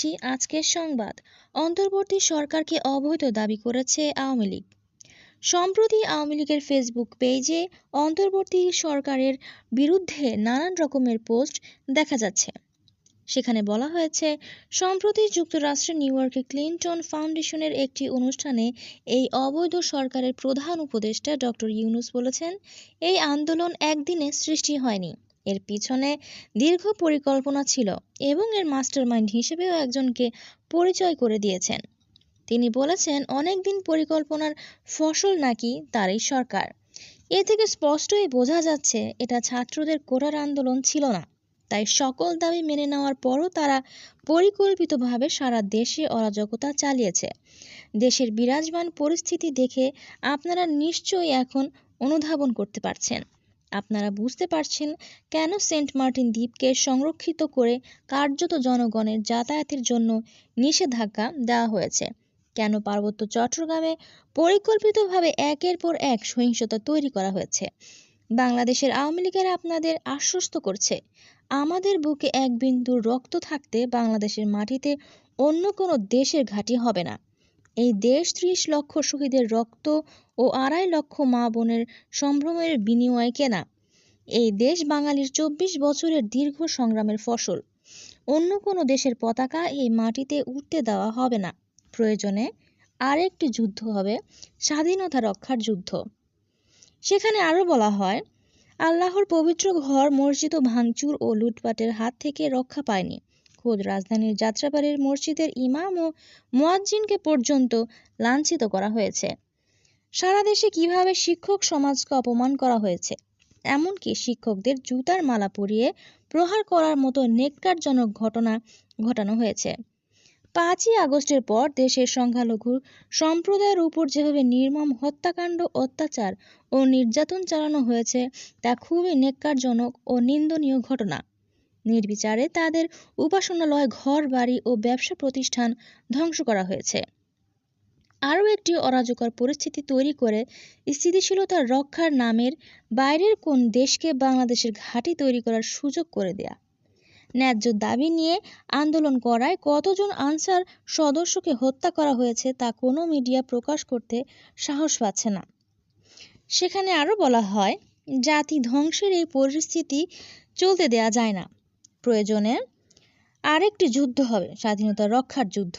জানাচ্ছি আজকের সংবাদ। অন্তর্বর্তী সরকারকে অবৈধ দাবি করেছে আওয়ামী লীগ। সম্প্রতি আওয়ামী লীগের ফেসবুক পেজে অন্তর্বর্তী সরকারের বিরুদ্ধে নানান রকমের পোস্ট দেখা যাচ্ছে। সেখানে বলা হয়েছে, সম্প্রতি যুক্তরাষ্ট্রের নিউ ইয়র্কে ক্লিনটন ফাউন্ডেশনের একটি অনুষ্ঠানে এই অবৈধ সরকারের প্রধান উপদেষ্টা ডক্টর ইউনূস বলেছেন, এই আন্দোলন একদিনে সৃষ্টি হয়নি, এর পিছনে দীর্ঘ পরিকল্পনা ছিল এবং এর মাস্টারমাইন্ড হিসেবেও একজনকে পরিচয় করে দিয়েছেন। তিনি বলেছেন, অনেকদিন পরিকল্পনার ফসল নাকি তার এই সরকার। এ থেকে স্পষ্টই বোঝা যাচ্ছে এটা ছাত্রদের কোটার আন্দোলন ছিল না। তাই সকল দাবি মেনে নেওয়ার পরও তারা পরিকল্পিতভাবে সারা দেশে অরাজকতা চালিয়েছে। দেশের বিরাজমান পরিস্থিতি দেখে আপনারা নিশ্চয়ই এখন অনুধাবন করতে পারছেন। আপনারা বুঝতে পারছেন কেন সেন্ট মার্টিন দ্বীপকে সংরক্ষিত করে কার্যত জনগণের যাতায়াতের জন্য নিষেধাজ্ঞা দেওয়া হয়েছে, কেন পার্বত্য চট্টগ্রামে পরিকল্পিতভাবে একের পর এক সহিংসতা তৈরি করা হয়েছে। বাংলাদেশের আওয়ামী লীগের আপনাদের আশ্বস্ত করছে, আমাদের বুকে এক বিন্দু রক্ত থাকতে বাংলাদেশের মাটিতে অন্য কোনো দেশের ঘাঁটি হবে না। এই দেশ ৩০ লক্ষ শহীদের রক্ত ও ২.৫ লক্ষ মা বোনের সম্ভ্রমের বিনিময়ে কেনা। এই দেশ বাঙালির ২৪ বছরের দীর্ঘ সংগ্রামের ফসল। অন্য কোনো দেশের পতাকা এই মাটিতে উঠতে দেওয়া হবে না। প্রয়োজনে আরেকটি যুদ্ধ হবে, স্বাধীনতা রক্ষার যুদ্ধ। সেখানে আরও বলা হয়, আল্লাহর পবিত্র ঘর মসজিদও ভাঙচুর ও লুটপাটের হাত থেকে রক্ষা পায়নি। খোদ রাজধানীর যাত্রাবাড়ির মসজিদের ইমাম ও মুয়াজ্জিনকে পর্যন্ত লাঞ্ছিত করা হয়েছে। সারা দেশে কিভাবে শিক্ষক সমাজকে অপমান করা হয়েছে, এমনকি শিক্ষকদের জুতার মালা পরিয়ে প্রহার করার মতো নেক্কারজনক ঘটনা ঘটানো হয়েছে। ৫ই আগস্টের পর দেশের সংখ্যালঘু সম্প্রদায়ের উপর যেভাবে নির্মম হত্যাকাণ্ড, অত্যাচার ও নির্যাতন চালানো হয়েছে তা খুবই নেক্কারজনক ও নিন্দনীয় ঘটনা। নির্বিচারে তাদের উপাসনালয়, ঘর বাড়ি ও ব্যবসা প্রতিষ্ঠান ধ্বংস করা হয়েছে। আরও একটি অরাজকর পরিস্থিতি তৈরি করে স্থিতিশীলতা রক্ষার নামের বাইরের কোন দেশকে বাংলাদেশের ঘাঁটি তৈরি করার সুযোগ করে দেয়া। ন্যায্য দাবি নিয়ে আন্দোলন করায় কতজন আনসার সদস্যকে হত্যা করা হয়েছে তা কোনো মিডিয়া প্রকাশ করতে সাহস পাচ্ছে না। সেখানে আরও বলা হয়, জাতি ধ্বংসের এই পরিস্থিতি চলতে দেয়া যায় না। প্রয়োজনে আরেকটি যুদ্ধ হবে, স্বাধীনতা রক্ষার যুদ্ধ।